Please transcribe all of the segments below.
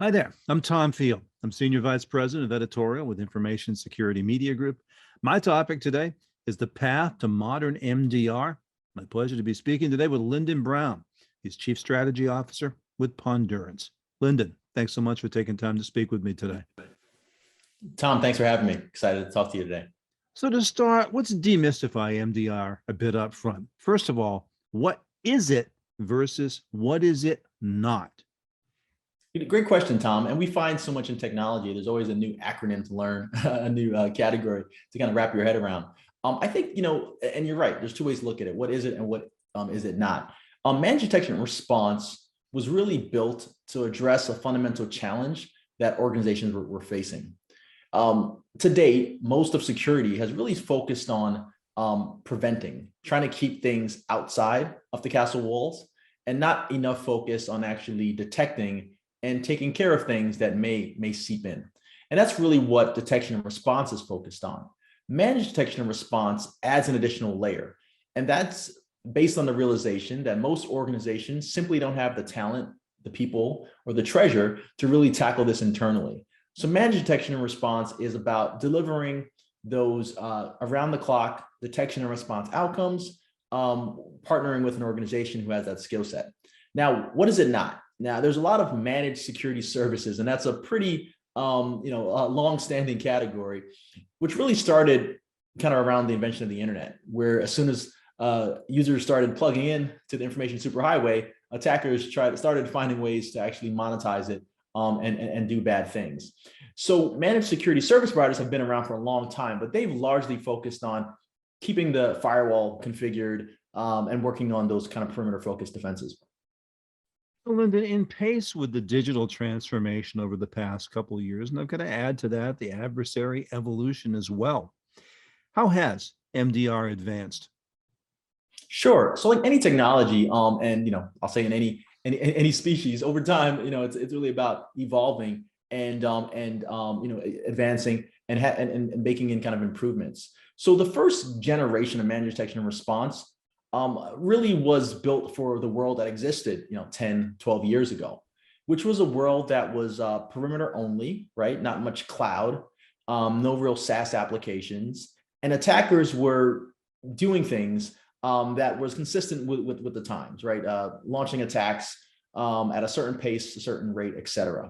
Hi there, I'm Tom Field. I'm Senior Vice President of Editorial with Information Security Media Group. My topic today is the path to modern MDR. My pleasure to be speaking today with Lyndon Brown. He's Chief Strategy Officer with Pondurance. Lyndon, thanks so much for taking time to speak with me today. Tom, thanks for having me. Excited to talk to you today. So to start, let's demystify MDR a bit up front. First of all, what is it versus what is it not? Great question, Tom. And we find so much in technology. There's always a new acronym to learn, a new category to kind of wrap your head around. I think, and you're right, there's two ways to look at it. What is it and what is it not? Managed detection and response was really built to address a fundamental challenge that organizations were facing. To date, most of security has really focused on preventing, trying to keep things outside of the castle walls, and not enough focus on actually detecting and taking care of things that may seep in. And that's really what detection and response is focused on. Managed detection and response adds an additional layer. And that's based on the realization that most organizations simply don't have the talent, the people, or the treasure to really tackle this internally. So managed detection and response is about delivering those around the clock detection and response outcomes, partnering with an organization who has that skill set. Now, what is it not? Now, there's a lot of managed security services, and that's a pretty long-standing category, which really started kind of around the invention of the internet, where as soon as users started plugging in to the information superhighway, attackers started finding ways to actually monetize it and do bad things. So managed security service providers have been around for a long time, but they've largely focused on keeping the firewall configured and working on those kind of perimeter-focused defenses. Lyndon, in pace with the digital transformation over the past couple of years, and I've got to add to that the adversary evolution as well. How has MDR advanced? Sure. So like any technology, and I'll say in any species over time, it's really about evolving and advancing and making in kind of improvements. So the first generation of managed detection and response really was built for the world that existed, 10, 12 years ago, which was a world that was perimeter only, right? Not much cloud, no real SaaS applications, and attackers were doing things that was consistent with the times, right? Launching attacks at a certain pace, a certain rate, et cetera.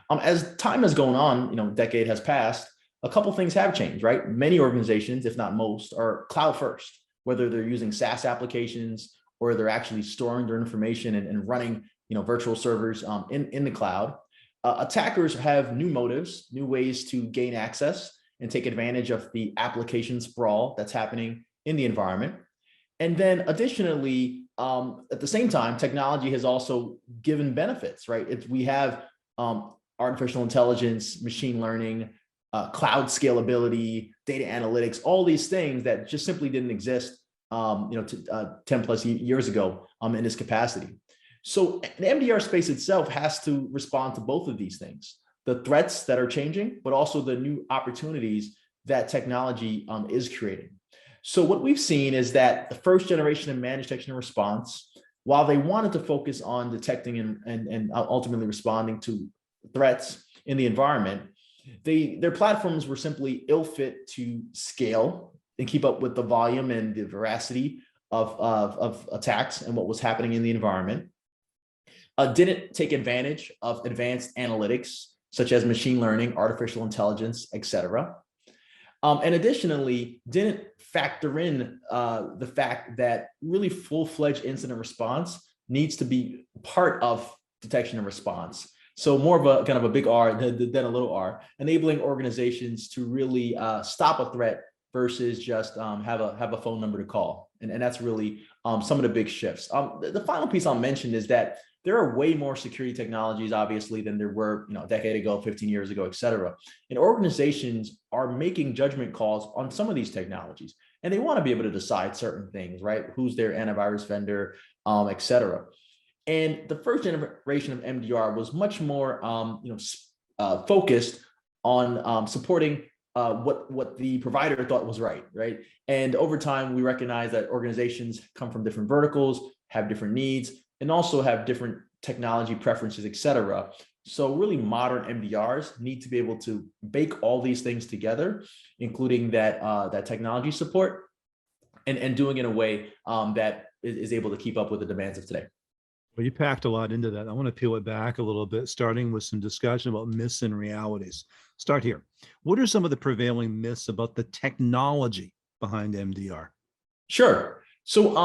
As time has gone on, a decade has passed, a couple things have changed, right? Many organizations, if not most, are cloud first, whether they're using SaaS applications or they're actually storing their information and running, virtual servers in the cloud. Attackers have new motives, new ways to gain access and take advantage of the application sprawl that's happening in the environment. And then additionally, at the same time, technology has also given benefits, right? We have artificial intelligence, machine learning, cloud scalability, data analytics, all these things that just simply didn't exist 10 plus years ago in this capacity. So the MDR space itself has to respond to both of these things, the threats that are changing, but also the new opportunities that technology is creating. So what we've seen is that the first generation of managed detection and response, while they wanted to focus on detecting and ultimately responding to threats in the environment, their platforms were simply ill-fit to scale and keep up with the volume and the veracity of attacks and what was happening in the environment. Didn't take advantage of advanced analytics, such as machine learning, artificial intelligence, et cetera. And additionally, didn't factor in the fact that really full-fledged incident response needs to be part of detection and response. So more of a kind of a big R than a little r, enabling organizations to really stop a threat versus just have a phone number to call. And that's really some of the big shifts. The final piece I'll mention is that there are way more security technologies, obviously, than there were a decade ago, 15 years ago, et cetera. And organizations are making judgment calls on some of these technologies. And they want to be able to decide certain things, right? Who's their antivirus vendor, et cetera. And the first generation of MDR was much more focused on supporting what the provider thought was right? And over time, we recognize that organizations come from different verticals, have different needs, and also have different technology preferences, et cetera. So really modern MDRs need to be able to bake all these things together, including that technology support and doing it in a way that is able to keep up with the demands of today. Well, you packed a lot into that. I want to peel it back a little bit, starting with some discussion about myths and realities. Start here. What are some of the prevailing myths about the technology behind MDR? Sure. So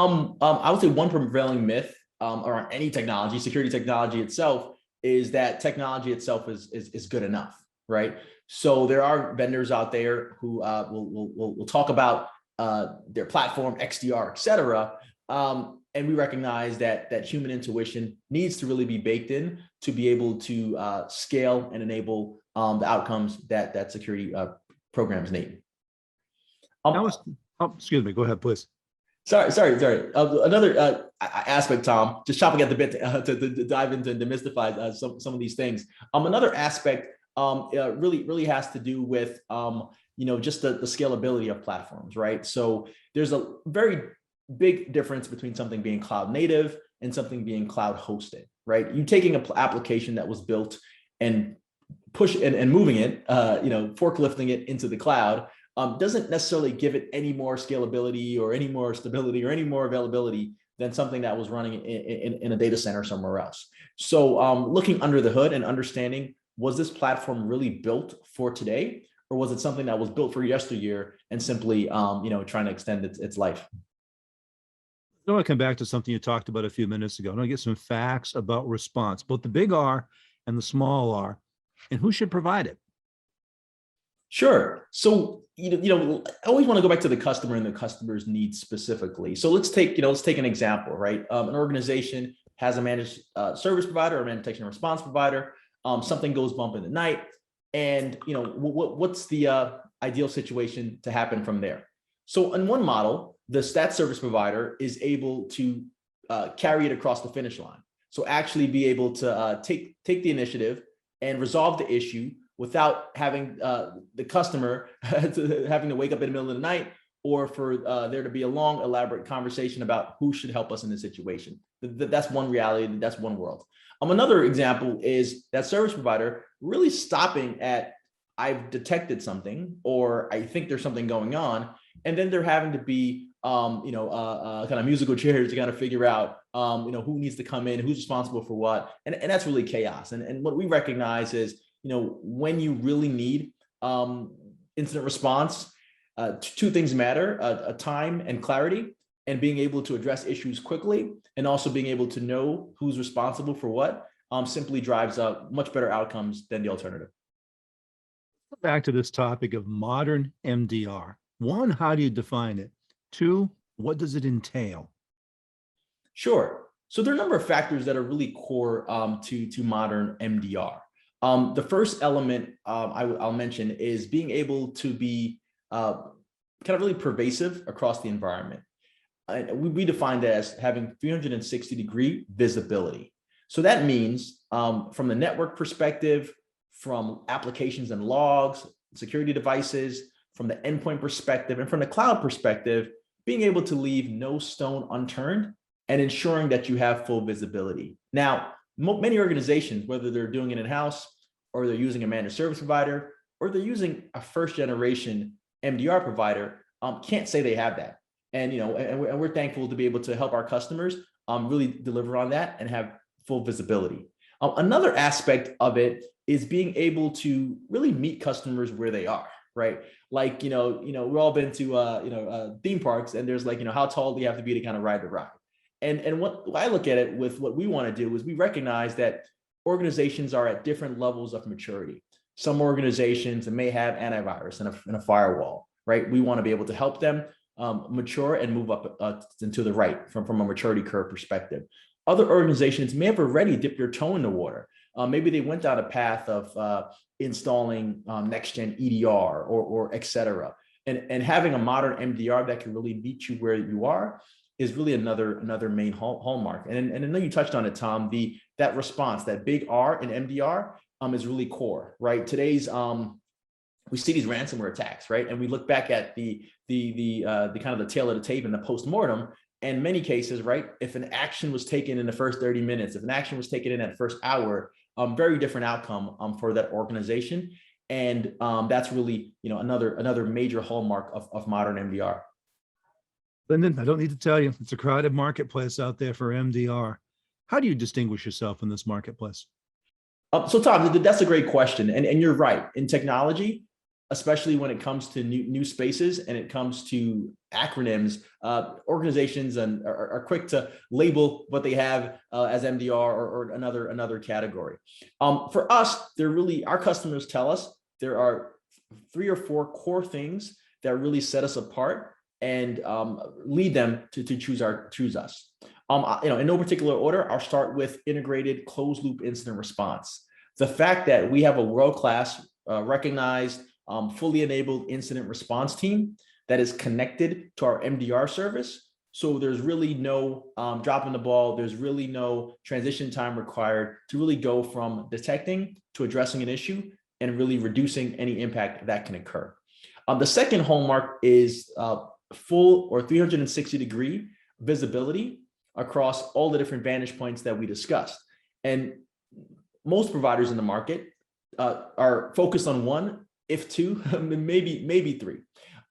I would say one prevailing myth around any technology, security technology itself, is that technology itself is good enough, right? So there are vendors out there who will talk about their platform, XDR, et cetera. And we recognize that human intuition needs to really be baked in to be able to scale and enable the outcomes that security programs need. Excuse me, go ahead, please. Sorry. Another aspect, Tom, just chopping at the bit to dive into and demystify some of these things. Another aspect really has to do with just the scalability of platforms, right? So there's a very big difference between something being cloud native and something being cloud hosted, right? You taking an application that was built and moving it, forklifting it into the cloud. Doesn't necessarily give it any more scalability or any more stability or any more availability than something that was running in a data center somewhere else. So looking under the hood and understanding, was this platform really built for today, or was it something that was built for yesteryear and simply trying to extend its life? I want to come back to something you talked about a few minutes ago. I want to get some facts about response, both the big R and the small R, and who should provide it. Sure. So, I always want to go back to the customer and the customer's needs specifically. So let's take an example, right? An organization has a managed service provider or managed detection and response provider. Something goes bump in the night, and what's the ideal situation to happen from there? So in one model, that service provider is able to carry it across the finish line. So actually be able to take the initiative and resolve the issue without having the customer having to wake up in the middle of the night, or for there to be a long, elaborate conversation about who should help us in this situation. That's one reality, that's one world. Another example is that service provider really stopping at, I've detected something, or I think there's something going on, and then they're having to be kind of musical chairs to kind of figure out who needs to come in, who's responsible for what, and that's really chaos. And what we recognize is, when you really need incident response, two things matter: time and clarity, and being able to address issues quickly, and also being able to know who's responsible for what, simply drives much better outcomes than the alternative. Back to this topic of modern MDR. One, how do you define it? Two, what does it entail? Sure. So there are a number of factors that are really core to modern MDR. The first element I'll mention is being able to be kind of really pervasive across the environment. We define that as having 360-degree visibility. So that means from the network perspective, from applications and logs, security devices, from the endpoint perspective, and from the cloud perspective, being able to leave no stone unturned and ensuring that you have full visibility. Now, many organizations, whether they're doing it in-house, or they're using a managed service provider, or they're using a first-generation MDR provider, can't say they have that. And we're thankful to be able to help our customers really deliver on that and have full visibility. Another aspect of it is being able to really meet customers where they are, right? Like, we've all been to theme parks, and there's how tall do you have to be to kind of ride the ride? And what I look at it with, what we want to do is we recognize that organizations are at different levels of maturity. Some organizations may have antivirus and a firewall, right? We want to be able to help them mature and move up and to the right from a maturity curve perspective. Other organizations may have already dipped their toe in the water. Maybe they went down a path of installing next-gen EDR or et cetera. And having a modern MDR that can really meet you where you are is really another main hallmark. And I know you touched on it, Tom. That response, that big R in MDR is really core, right? Today's we see these ransomware attacks, right? And we look back at the kind of the tail of the tape and the postmortem. And many cases, right, if an action was taken in the first 30 minutes, if an action was taken in that first hour, very different outcome for that organization. And that's really, another major hallmark of modern MDR. Lyndon, I don't need to tell you, it's a crowded marketplace out there for MDR. How do you distinguish yourself in this marketplace? So Tom, that's a great question. And you're right. In technology, especially when it comes to new spaces and it comes to acronyms, organizations are quick to label what they have as MDR or another category. For us, our customers tell us there are 3 or 4 core things that really set us apart and lead them to choose us. In no particular order, I'll start with integrated closed loop incident response. The fact that we have a world-class, recognized, fully enabled incident response team that is connected to our MDR service. So there's really no dropping the ball. There's really no transition time required to really go from detecting to addressing an issue and really reducing any impact that can occur. The second hallmark is full or 360-degree visibility across all the different vantage points that we discussed. And most providers in the market are focused on one, if 2, maybe 3.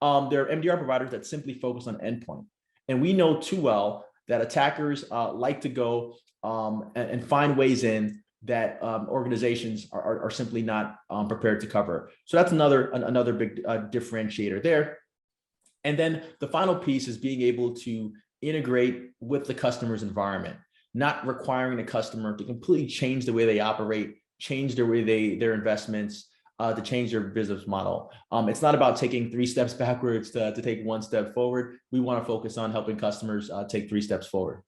There are MDR providers that simply focus on endpoint. And we know too well that attackers like to go and find ways in that organizations are simply not prepared to cover. So that's another big differentiator there. And then the final piece is being able to integrate with the customer's environment, not requiring the customer to completely change the way they operate, change the way their investments, to change their business model. It's not about taking 3 steps backwards to take 1 step forward. We want to focus on helping customers take 3 steps forward.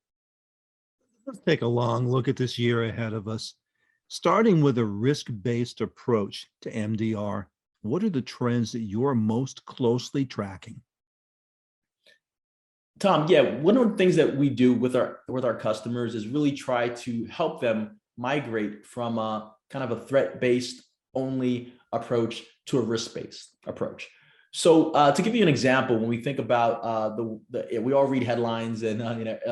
Let's take a long look at this year ahead of us. Starting with a risk-based approach to MDR, what are the trends that you're most closely tracking? Tom, yeah, one of the things that we do with our customers is really try to help them migrate from a kind of a threat-based only approach to a risk-based approach. So to give you an example, when we think about we all read headlines, and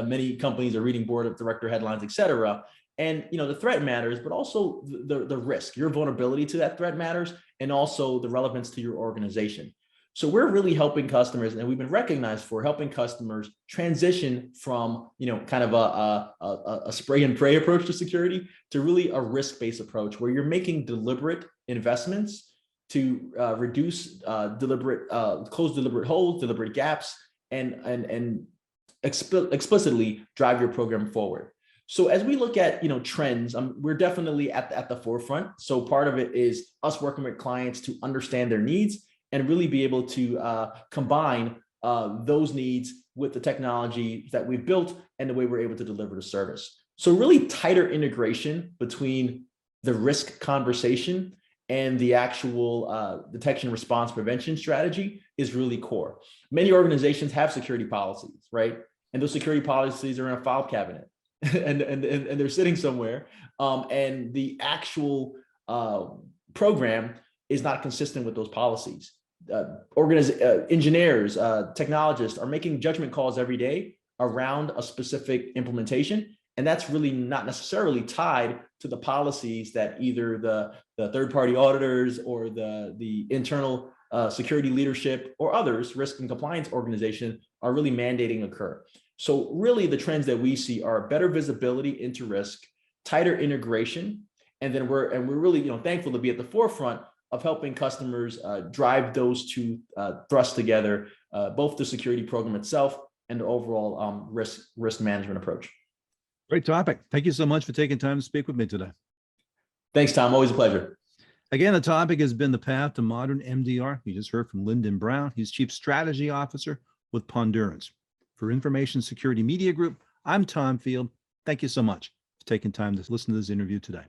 many companies are reading board of director headlines, et cetera. And the threat matters, but also the risk, your vulnerability to that threat matters, and also the relevance to your organization. So we're really helping customers, and we've been recognized for helping customers transition from kind of a spray and pray approach to security to really a risk-based approach, where you're making deliberate investments to reduce close deliberate holes, deliberate gaps, and explicitly drive your program forward. So as we look at trends, we're definitely at the forefront. So part of it is us working with clients to understand their needs and really be able to combine those needs with the technology that we've built and the way we're able to deliver the service. So really tighter integration between the risk conversation and the actual detection, response, prevention strategy is really core. Many organizations have security policies, right? And those security policies are in a file cabinet and they're sitting somewhere. And the actual program is not consistent with those policies. Engineers, technologists are making judgment calls every day around a specific implementation. And that's really not necessarily tied to the policies that either the third-party auditors or the internal security leadership or others, risk and compliance organization, are really mandating occur. So really the trends that we see are better visibility into risk, tighter integration, and then we're really thankful to be at the forefront of helping customers drive those two thrusts together, both the security program itself and the overall risk management approach. Great topic. Thank you so much for taking time to speak with me today. Thanks, Tom. Always a pleasure. Again, the topic has been the path to modern MDR. You just heard from Lyndon Brown. He's Chief Strategy Officer with Pondurance. For Information Security Media Group, I'm Tom Field. Thank you so much for taking time to listen to this interview today.